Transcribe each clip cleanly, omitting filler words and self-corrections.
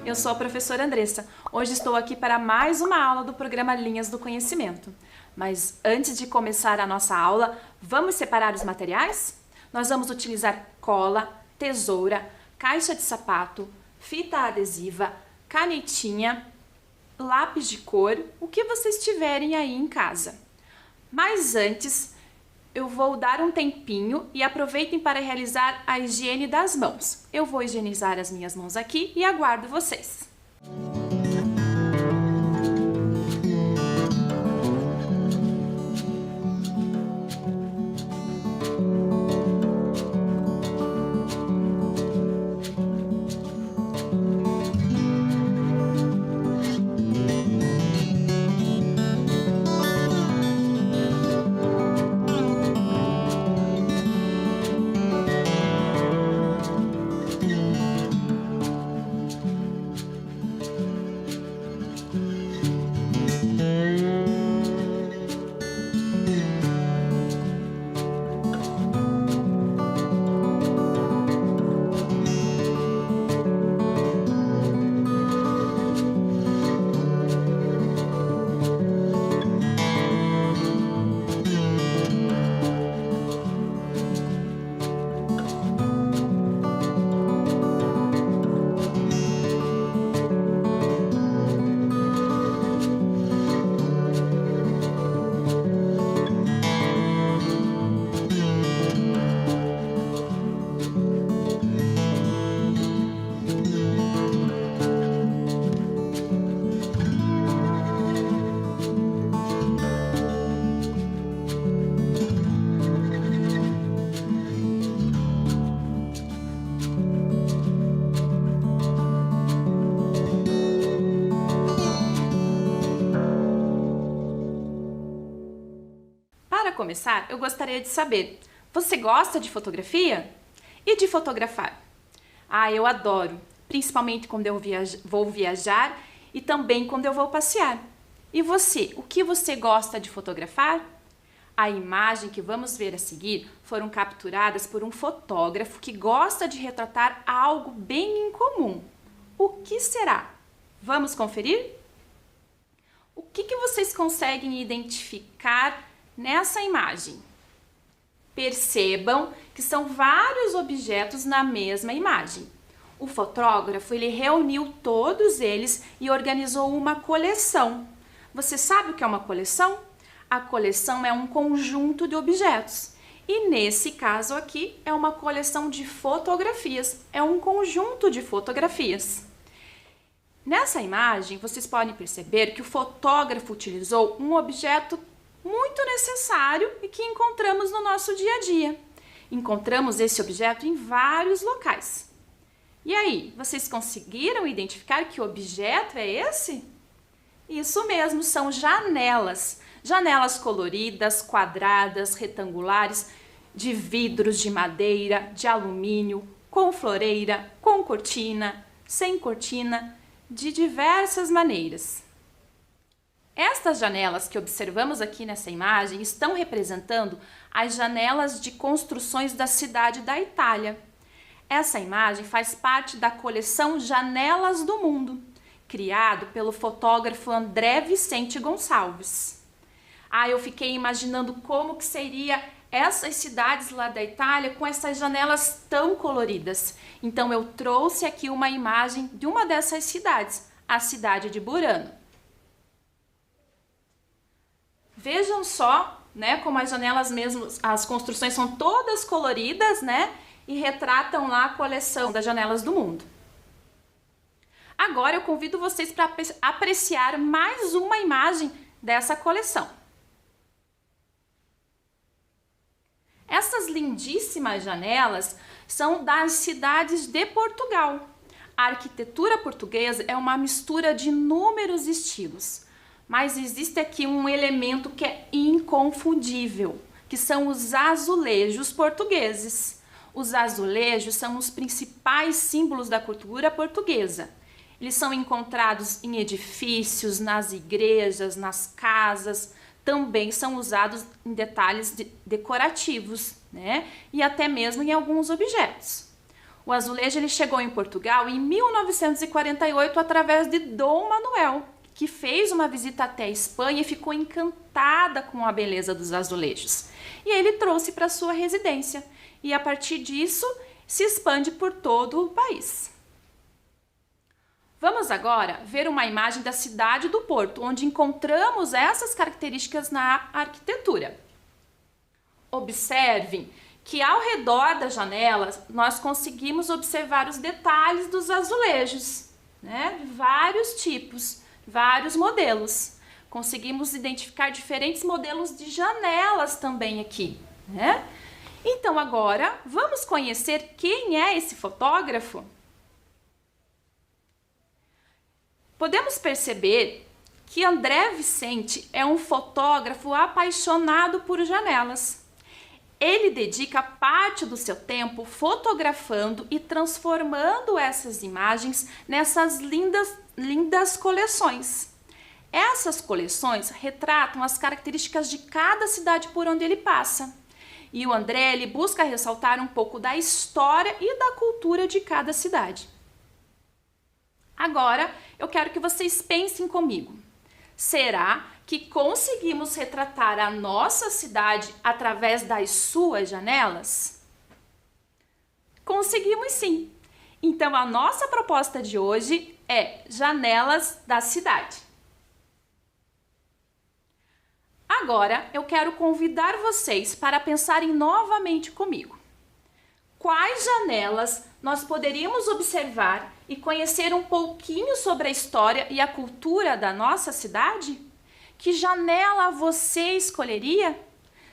eu sou a professora Andressa. Hoje estou aqui para mais uma aula do programa Linhas do Conhecimento. Mas antes de começar a nossa aula, vamos separar os materiais? Nós vamos utilizar cola, tesoura, caixa de sapato, fita adesiva, canetinha, lápis de cor, o que vocês tiverem aí em casa. Mas antes, eu vou dar um tempinho e aproveitem para realizar a higiene das mãos. Eu vou higienizar as minhas mãos aqui e aguardo vocês. Para começar, eu gostaria de saber, você gosta de fotografia? E de fotografar? Ah, eu adoro, principalmente quando eu vou viajar e também quando eu vou passear. E você, o que você gosta de fotografar? A imagem que vamos ver a seguir foram capturadas por um fotógrafo que gosta de retratar algo bem incomum. O que será? Vamos conferir? O que vocês conseguem identificar nessa imagem? Percebam que são vários objetos na mesma imagem. O fotógrafo ele reuniu todos eles e organizou uma coleção. Você sabe o que é uma coleção? A coleção é um conjunto de objetos. E nesse caso aqui é uma coleção de fotografias, é um conjunto de fotografias. Nessa imagem, vocês podem perceber que o fotógrafo utilizou um objeto muito necessário e que encontramos no nosso dia a dia. Encontramos esse objeto em vários locais. E aí, vocês conseguiram identificar que objeto é esse? Isso mesmo, são janelas. Janelas coloridas, quadradas, retangulares, de vidros, de madeira, de alumínio, com floreira, com cortina, sem cortina, de diversas maneiras. Estas janelas que observamos aqui nessa imagem estão representando as janelas de construções da cidade da Itália. Essa imagem faz parte da coleção Janelas do Mundo, criado pelo fotógrafo André Vicente Gonçalves. Eu fiquei imaginando como que seria essas cidades lá da Itália com essas janelas tão coloridas. Então eu trouxe aqui uma imagem de uma dessas cidades, a cidade de Burano. Vejam só, né, como as janelas mesmo, as construções são todas coloridas, né, e retratam lá a coleção das janelas do mundo. Agora eu convido vocês para apreciar mais uma imagem dessa coleção. Essas lindíssimas janelas são das cidades de Portugal. A arquitetura portuguesa é uma mistura de inúmeros estilos. Mas existe aqui um elemento que é inconfundível, que são os azulejos portugueses. Os azulejos são os principais símbolos da cultura portuguesa. Eles são encontrados em edifícios, nas igrejas, nas casas, também são usados em detalhes decorativos, né? E até mesmo em alguns objetos. O azulejo ele chegou em Portugal em 1948 através de Dom Manuel, que fez uma visita até a Espanha e ficou encantada com a beleza dos azulejos. E ele trouxe para sua residência e a partir disso se expande por todo o país. Vamos agora ver uma imagem da cidade do Porto, onde encontramos essas características na arquitetura. Observem que ao redor das janelas nós conseguimos observar os detalhes dos azulejos, né? Vários tipos, vários modelos. Conseguimos identificar diferentes modelos de janelas também aqui, né? Então agora vamos conhecer quem é esse fotógrafo? Podemos perceber que André Vicente é um fotógrafo apaixonado por janelas. Ele dedica parte do seu tempo fotografando e transformando essas imagens nessas lindas coleções. Essas coleções retratam as características de cada cidade por onde ele passa. E o André ele busca ressaltar um pouco da história e da cultura de cada cidade. Agora, eu quero que vocês pensem comigo. Será que conseguimos retratar a nossa cidade através das suas janelas? Conseguimos sim! Então, a nossa proposta de hoje é Janelas da Cidade. Agora, eu quero convidar vocês para pensarem novamente comigo. Quais janelas nós poderíamos observar e conhecer um pouquinho sobre a história e a cultura da nossa cidade? Que janela você escolheria?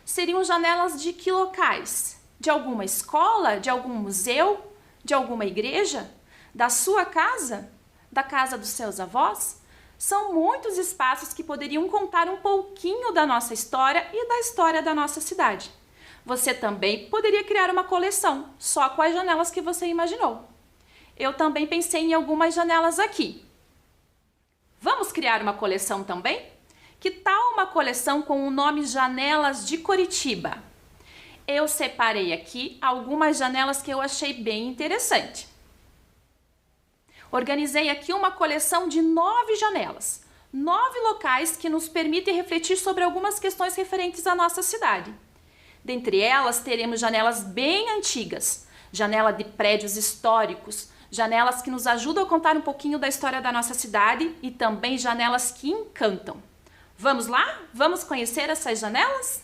Seriam janelas de que locais? De alguma escola? De algum museu? De alguma igreja? Da sua casa? Da casa dos seus avós? São muitos espaços que poderiam contar um pouquinho da nossa história e da história da nossa cidade. Você também poderia criar uma coleção, só com as janelas que você imaginou. Eu também pensei em algumas janelas aqui. Vamos criar uma coleção também? Que tal uma coleção com o nome Janelas de Curitiba? Eu separei aqui algumas janelas que eu achei bem interessante. Organizei aqui uma coleção de 9 janelas, 9 locais que nos permitem refletir sobre algumas questões referentes à nossa cidade. Dentre elas, teremos janelas bem antigas, janela de prédios históricos, janelas que nos ajudam a contar um pouquinho da história da nossa cidade e também janelas que encantam. Vamos lá? Vamos conhecer essas janelas?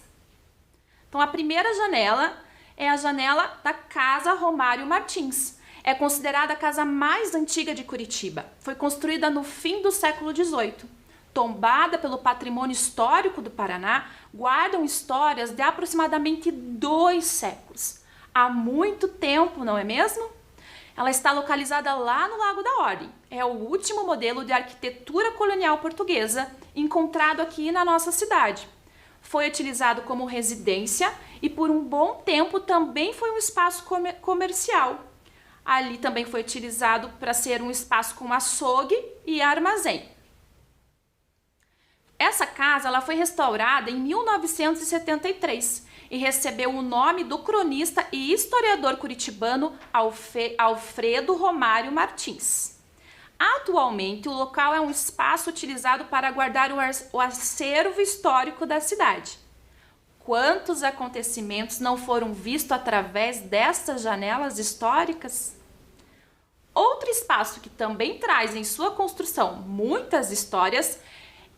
Então, a primeira janela é a janela da Casa Romário Martins. É considerada a casa mais antiga de Curitiba. Foi construída no fim do século XVIII. Tombada pelo patrimônio histórico do Paraná, guardam histórias de aproximadamente 2 séculos. Há muito tempo, não é mesmo? Ela está localizada lá no Lago da Ordem. É o último modelo de arquitetura colonial portuguesa encontrado aqui na nossa cidade. Foi utilizado como residência e por um bom tempo também foi um espaço comercial. Ali também foi utilizado para ser um espaço com açougue e armazém. Essa casa ela foi restaurada em 1973 e recebeu o nome do cronista e historiador curitibano Alfredo Romário Martins. Atualmente, o local é um espaço utilizado para guardar o acervo histórico da cidade. Quantos acontecimentos não foram vistos através dessas janelas históricas? Outro espaço que também traz em sua construção muitas histórias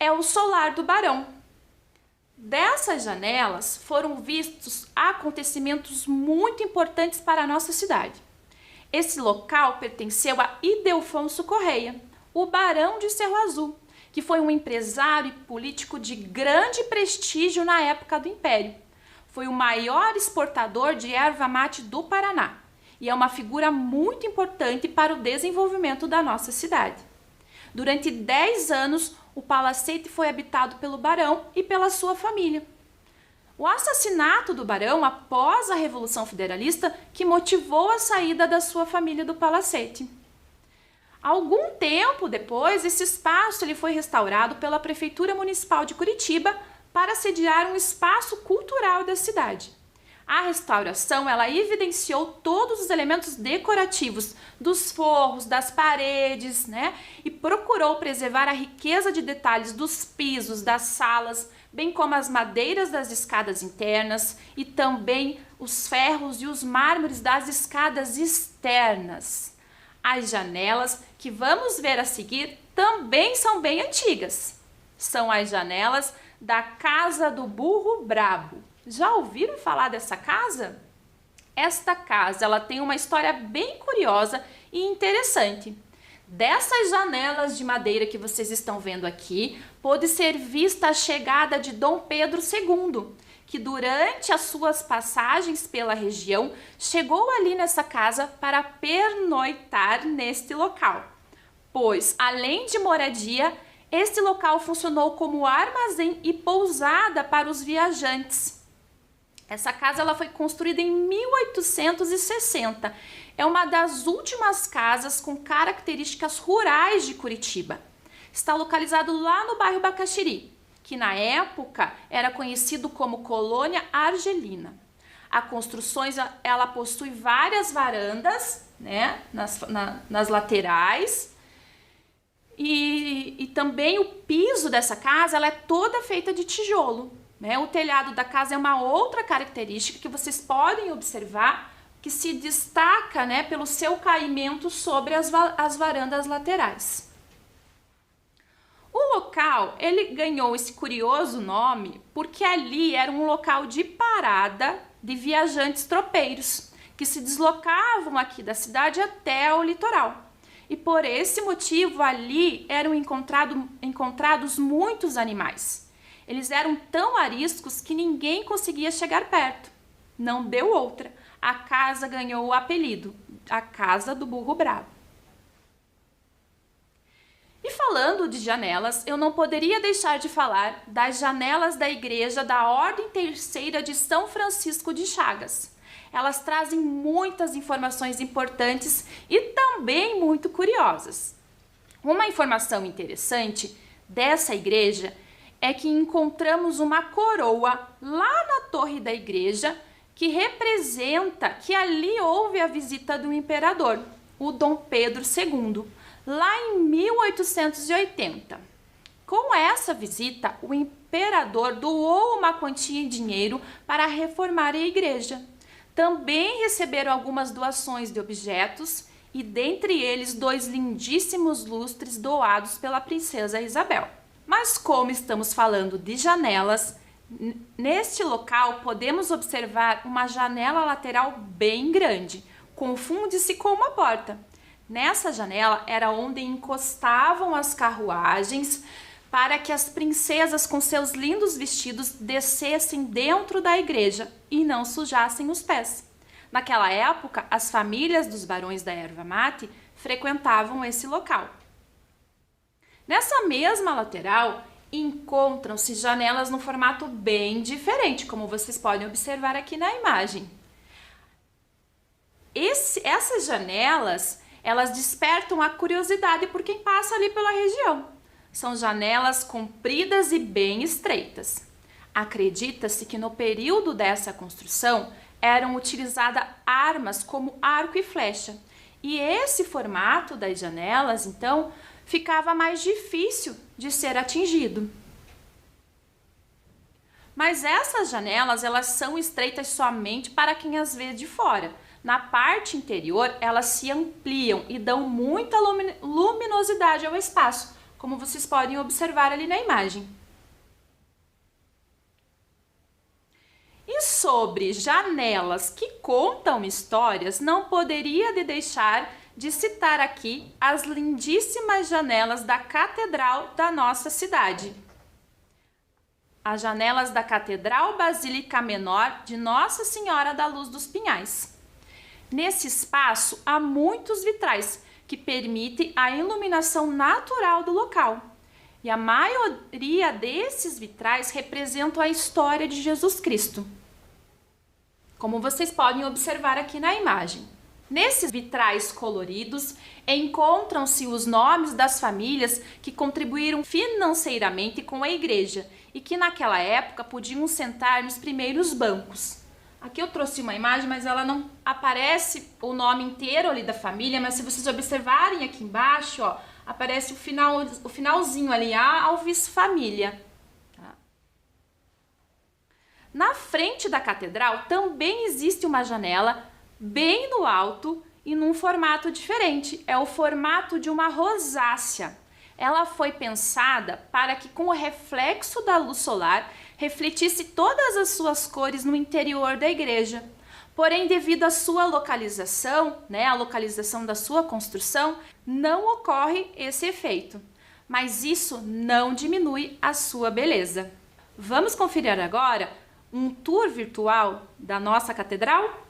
é o Solar do Barão. Dessas janelas foram vistos acontecimentos muito importantes para a nossa cidade. Esse local pertenceu a Ildefonso Correia, o Barão de Cerro Azul, que foi um empresário e político de grande prestígio na época do Império. Foi o maior exportador de erva mate do Paraná e é uma figura muito importante para o desenvolvimento da nossa cidade. Durante 10 anos, o palacete foi habitado pelo barão e pela sua família. O assassinato do barão após a Revolução Federalista que motivou a saída da sua família do palacete. Algum tempo depois, esse espaço ele foi restaurado pela Prefeitura Municipal de Curitiba para sediar um espaço cultural da cidade. A restauração, ela evidenciou todos os elementos decorativos dos forros, das paredes, né? E procurou preservar a riqueza de detalhes dos pisos, das salas, bem como as madeiras das escadas internas e também os ferros e os mármores das escadas externas. As janelas que vamos ver a seguir também são bem antigas. São as janelas da Casa do Burro Brabo. Já ouviram falar dessa casa? Esta casa, ela tem uma história bem curiosa e interessante. Dessas janelas de madeira que vocês estão vendo aqui, pôde ser vista a chegada de Dom Pedro II, que durante as suas passagens pela região, chegou ali nessa casa para pernoitar neste local. Pois, além de moradia, este local funcionou como armazém e pousada para os viajantes. Essa casa ela foi construída em 1860. É uma das últimas casas com características rurais de Curitiba. Está localizado lá no bairro Bacaxiri, que na época era conhecido como Colônia Argelina. A construção ela possui várias varandas, né, nas laterais. E também o piso dessa casa ela é toda feita de tijolo. O telhado da casa é uma outra característica que vocês podem observar que se destaca, né, pelo seu caimento sobre as varandas laterais. O local ele ganhou esse curioso nome porque ali era um local de parada de viajantes tropeiros que se deslocavam aqui da cidade até o litoral. E por esse motivo ali eram encontrados muitos animais. Eles eram tão ariscos que ninguém conseguia chegar perto. Não deu outra. A casa ganhou o apelido, a Casa do Burro Brabo. E falando de janelas, eu não poderia deixar de falar das janelas da igreja da Ordem Terceira de São Francisco de Chagas. Elas trazem muitas informações importantes e também muito curiosas. Uma informação interessante dessa igreja é que encontramos uma coroa lá na torre da igreja que representa que ali houve a visita do imperador, o Dom Pedro II, lá em 1880. Com essa visita, o imperador doou uma quantia em dinheiro para reformar a igreja. Também receberam algumas doações de objetos e dentre eles 2 lindíssimos lustres doados pela princesa Isabel. Mas como estamos falando de janelas, neste local podemos observar uma janela lateral bem grande, confunde-se com uma porta. Nessa janela era onde encostavam as carruagens para que as princesas com seus lindos vestidos descessem dentro da igreja e não sujassem os pés. Naquela época, as famílias dos barões da erva mate frequentavam esse local. Nessa mesma lateral, encontram-se janelas num formato bem diferente, como vocês podem observar aqui na imagem. Essas janelas, elas despertam a curiosidade por quem passa ali pela região. São janelas compridas e bem estreitas. Acredita-se que no período dessa construção eram utilizadas armas como arco e flecha. E esse formato das janelas, então, ficava mais difícil de ser atingido. Mas essas janelas, elas são estreitas somente para quem as vê de fora. Na parte interior, elas se ampliam e dão muita luminosidade ao espaço, como vocês podem observar ali na imagem. E sobre janelas que contam histórias, não poderia deixar de citar aqui as lindíssimas janelas da Catedral da nossa cidade. As janelas da Catedral Basílica Menor de Nossa Senhora da Luz dos Pinhais. Nesse espaço há muitos vitrais que permitem a iluminação natural do local. E a maioria desses vitrais representam a história de Jesus Cristo, como vocês podem observar aqui na imagem. Nesses vitrais coloridos, encontram-se os nomes das famílias que contribuíram financeiramente com a igreja e que naquela época podiam sentar nos primeiros bancos. Aqui eu trouxe uma imagem, mas ela não aparece o nome inteiro ali da família, mas se vocês observarem aqui embaixo, ó, aparece o finalzinho ali, a Alves Família. Tá? Na frente da catedral também existe uma janela bem no alto e num formato diferente. É o formato de uma rosácea. Ela foi pensada para que, com o reflexo da luz solar, refletisse todas as suas cores no interior da igreja. Porém, devido à sua localização, a localização da sua construção, não ocorre esse efeito. Mas isso não diminui a sua beleza. Vamos conferir agora um tour virtual da nossa catedral?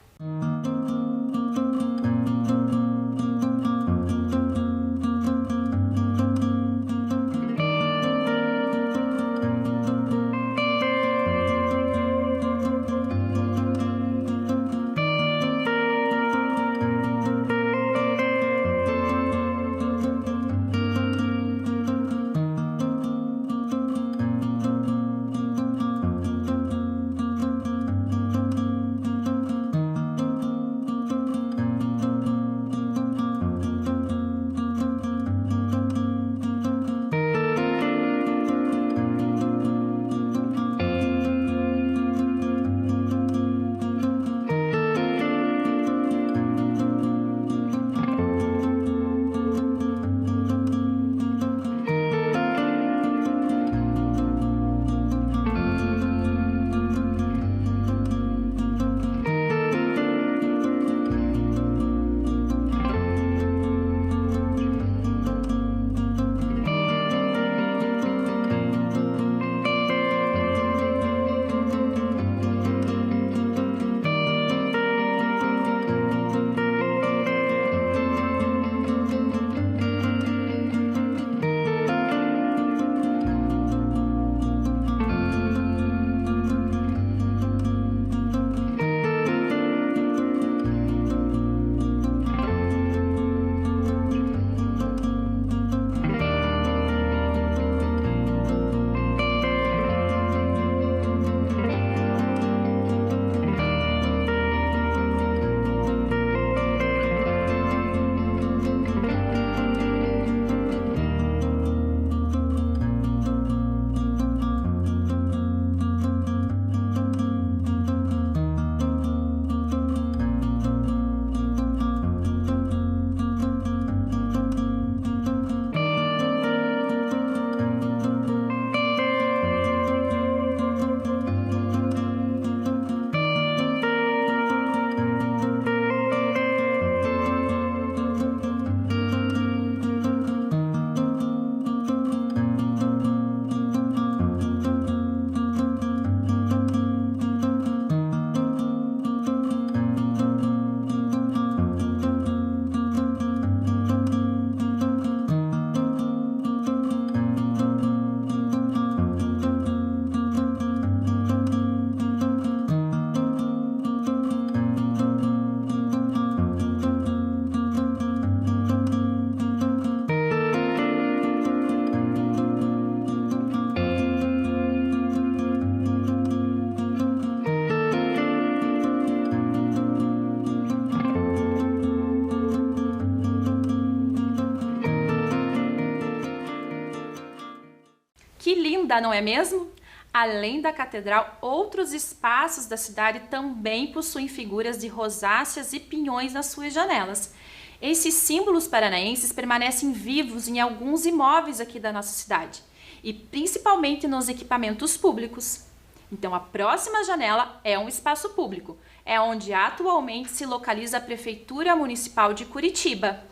Que linda, não é mesmo? Além da catedral, outros espaços da cidade também possuem figuras de rosáceas e pinhões nas suas janelas. Esses símbolos paranaenses permanecem vivos em alguns imóveis aqui da nossa cidade, e principalmente nos equipamentos públicos. Então, a próxima janela é um espaço público, é onde atualmente se localiza a Prefeitura Municipal de Curitiba.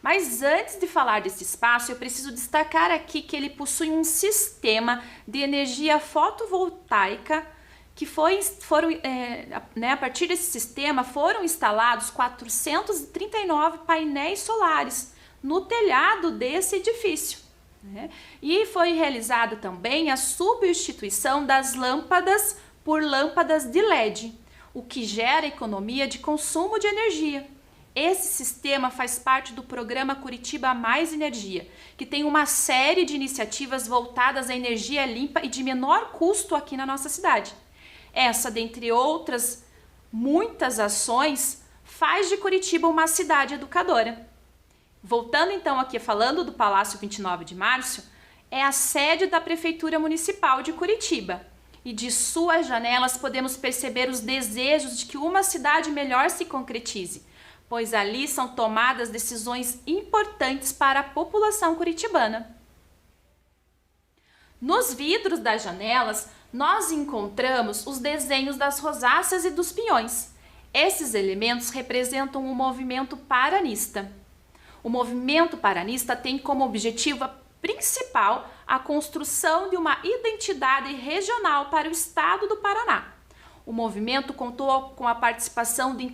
Mas antes de falar desse espaço, eu preciso destacar aqui que ele possui um sistema de energia fotovoltaica que a partir desse sistema foram instalados 439 painéis solares no telhado desse edifício. E foi realizada também a substituição das lâmpadas por lâmpadas de LED, o que gera economia de consumo de energia. Esse sistema faz parte do programa Curitiba Mais Energia, que tem uma série de iniciativas voltadas à energia limpa e de menor custo aqui na nossa cidade. Essa, dentre outras muitas ações, faz de Curitiba uma cidade educadora. Voltando então aqui falando do Palácio 29 de Março, é a sede da Prefeitura Municipal de Curitiba. E de suas janelas podemos perceber os desejos de que uma cidade melhor se concretize, pois ali são tomadas decisões importantes para a população curitibana. Nos vidros das janelas, nós encontramos os desenhos das rosáceas e dos pinhões. Esses elementos representam o movimento paranista. O movimento paranista tem como objetivo principal a construção de uma identidade regional para o estado do Paraná. O movimento contou com a participação de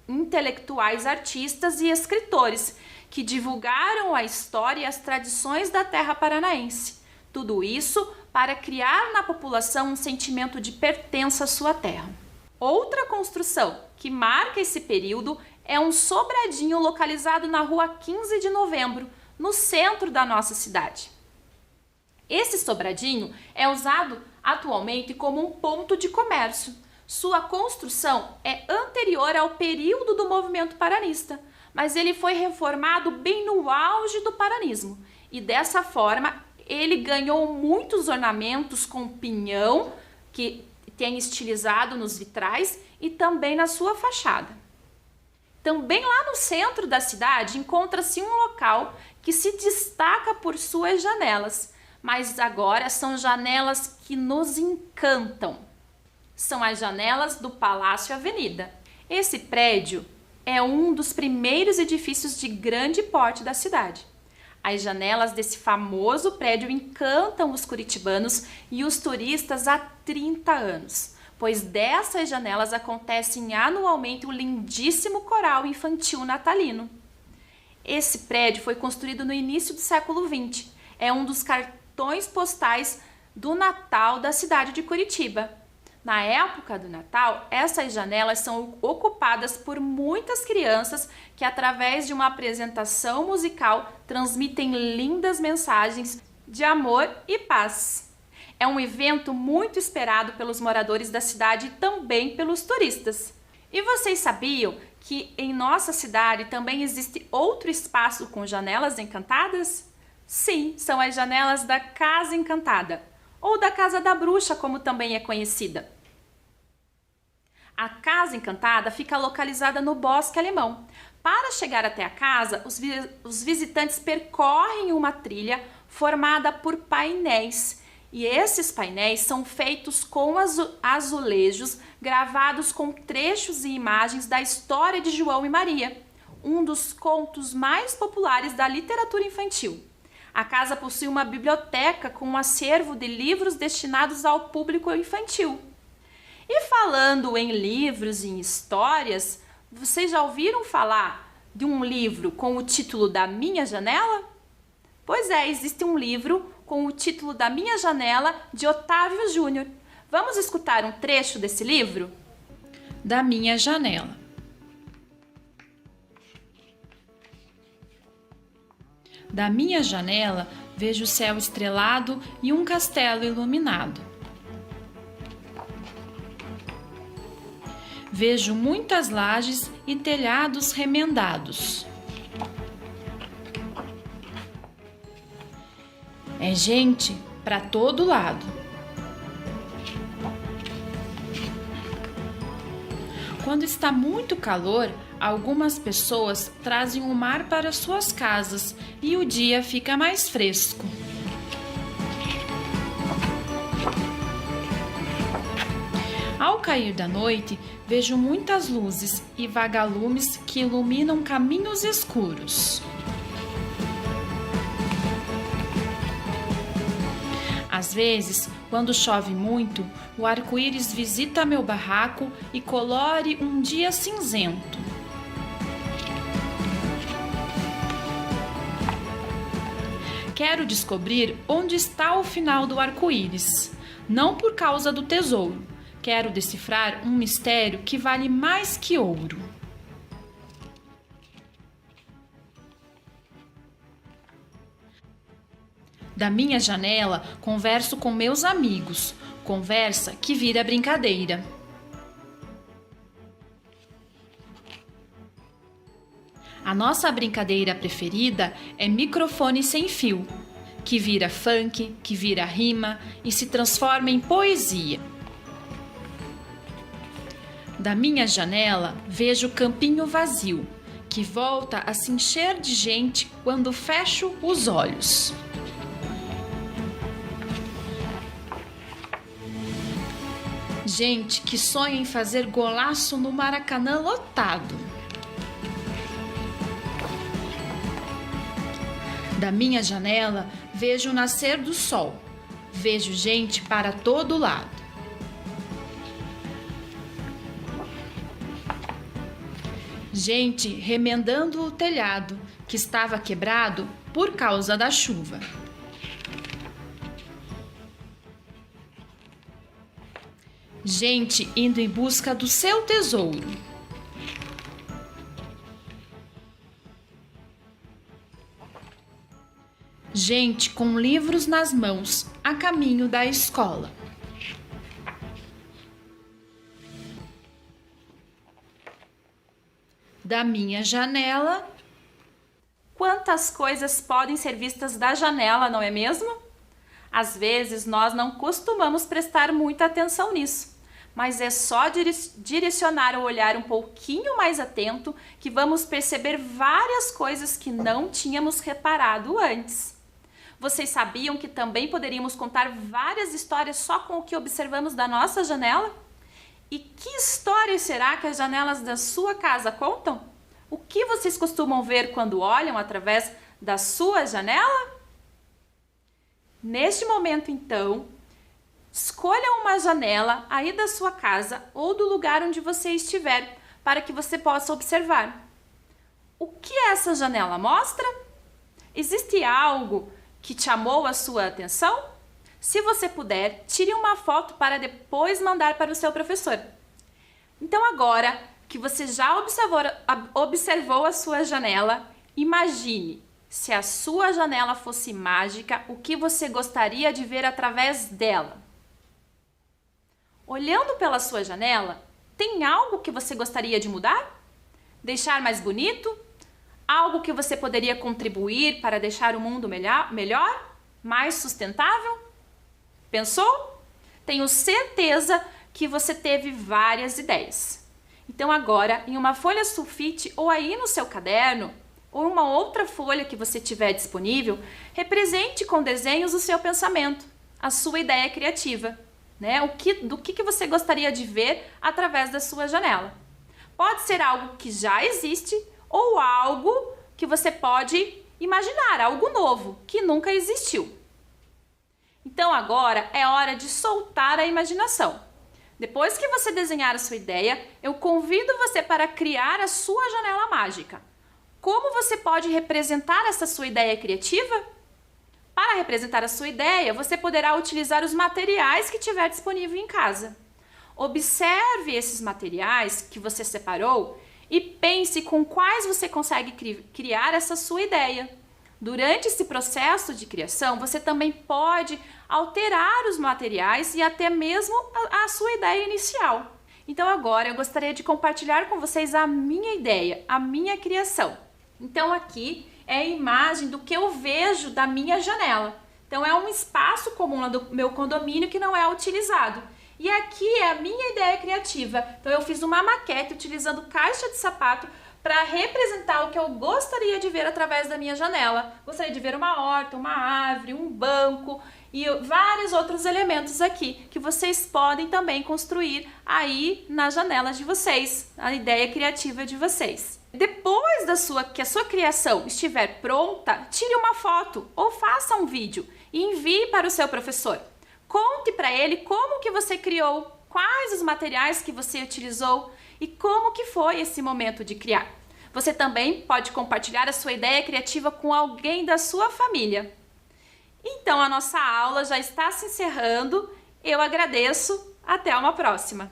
intelectuais, artistas e escritores que divulgaram a história e as tradições da terra paranaense. Tudo isso para criar na população um sentimento de pertença à sua terra. Outra construção que marca esse período é um sobradinho localizado na rua 15 de Novembro, no centro da nossa cidade. Esse sobradinho é usado atualmente como um ponto de comércio. Sua construção é anterior ao período do movimento paranista, mas ele foi reformado bem no auge do paranismo e dessa forma ele ganhou muitos ornamentos com pinhão que tem estilizado nos vitrais e também na sua fachada. Também lá no centro da cidade encontra-se um local que se destaca por suas janelas, mas agora são janelas que nos encantam. São as janelas do Palácio Avenida. Esse prédio é um dos primeiros edifícios de grande porte da cidade. As janelas desse famoso prédio encantam os curitibanos e os turistas há 30 anos, pois dessas janelas acontecem anualmente o lindíssimo coral infantil natalino. Esse prédio foi construído no início do século XX. É um dos cartões postais do Natal da cidade de Curitiba. Na época do Natal, essas janelas são ocupadas por muitas crianças que, através de uma apresentação musical, transmitem lindas mensagens de amor e paz. É um evento muito esperado pelos moradores da cidade e também pelos turistas. E vocês sabiam que em nossa cidade também existe outro espaço com janelas encantadas? Sim, são as janelas da Casa Encantada, ou da Casa da Bruxa, como também é conhecida. A Casa Encantada fica localizada no Bosque Alemão. Para chegar até a casa, os visitantes percorrem uma trilha formada por painéis. E esses painéis são feitos com azulejos gravados com trechos e imagens da história de João e Maria, um dos contos mais populares da literatura infantil. A casa possui uma biblioteca com um acervo de livros destinados ao público infantil. E falando em livros e em histórias, vocês já ouviram falar de um livro com o título Da Minha Janela? Pois é, existe um livro com o título Da Minha Janela, de Otávio Júnior. Vamos escutar um trecho desse livro? Da minha janela. Da minha janela vejo o céu estrelado e um castelo iluminado. Vejo muitas lajes e telhados remendados. É gente para todo lado. Quando está muito calor, algumas pessoas trazem o mar para suas casas e o dia fica mais fresco. Ao cair da noite, vejo muitas luzes e vagalumes que iluminam caminhos escuros. Às vezes, quando chove muito, o arco-íris visita meu barraco e colore um dia cinzento. Quero descobrir onde está o final do arco-íris, não por causa do tesouro. Quero decifrar um mistério que vale mais que ouro. Da minha janela, converso com meus amigos, Conversa que vira brincadeira. A nossa brincadeira preferida é microfone sem fio, que vira funk, que vira rima e se transforma em poesia. Da minha janela vejo o campinho vazio, que volta a se encher de gente quando fecho os olhos. Gente que sonha em fazer golaço no Maracanã lotado. Da minha janela vejo o nascer do sol, vejo gente para todo lado. Gente remendando o telhado que estava quebrado por causa da chuva. Gente indo em busca do seu tesouro. Gente com livros nas mãos a caminho da escola. Da minha janela. Quantas coisas podem ser vistas da janela, não é mesmo? Às vezes nós não costumamos prestar muita atenção nisso, mas é só direcionar o olhar um pouquinho mais atento que vamos perceber várias coisas que não tínhamos reparado antes. Vocês sabiam que também poderíamos contar várias histórias só com o que observamos da nossa janela? E que histórias será que as janelas da sua casa contam? O que vocês costumam ver quando olham através da sua janela? Neste momento, então, escolha uma janela aí da sua casa ou do lugar onde você estiver para que você possa observar. O que essa janela mostra? Existe algo que chamou a sua atenção? Se você puder, tire uma foto para depois mandar para o seu professor. Então agora que você já observou a sua janela, imagine, se a sua janela fosse mágica, o que você gostaria de ver através dela? Olhando pela sua janela, tem algo que você gostaria de mudar? Deixar mais bonito? Algo que você poderia contribuir para deixar o mundo melhor? Mais sustentável? Pensou? Tenho certeza que você teve várias ideias. Então agora, em uma folha sulfite ou aí no seu caderno, ou uma outra folha que você tiver disponível, represente com desenhos o seu pensamento, a sua ideia criativa, né? Do que você gostaria de ver através da sua janela. Pode ser algo que já existe ou algo que você pode imaginar, algo novo, que nunca existiu. Então agora é hora de soltar a imaginação. Depois que você desenhar a sua ideia, eu convido você para criar a sua janela mágica. Como você pode representar essa sua ideia criativa? Para representar a sua ideia, você poderá utilizar os materiais que tiver disponível em casa. Observe esses materiais que você separou e pense com quais você consegue criar essa sua ideia. Durante esse processo de criação, você também pode alterar os materiais e até mesmo a sua ideia inicial. Então agora eu gostaria de compartilhar com vocês a minha ideia, a minha criação. Então aqui é a imagem do que eu vejo da minha janela. Então é um espaço comum lá do meu condomínio que não é utilizado. E aqui é a minha ideia criativa. Então eu fiz uma maquete utilizando caixa de sapato para representar o que eu gostaria de ver através da minha janela. Gostaria de ver uma horta, uma árvore, um banco e vários outros elementos aqui que vocês podem também construir aí nas janelas de vocês, a ideia criativa de vocês. Depois que a sua criação estiver pronta, tire uma foto ou faça um vídeo e envie para o seu professor. Conte para ele como que você criou, quais os materiais que você utilizou e como que foi esse momento de criar. Você também pode compartilhar a sua ideia criativa com alguém da sua família. Então a nossa aula já está se encerrando. Eu agradeço. Até uma próxima.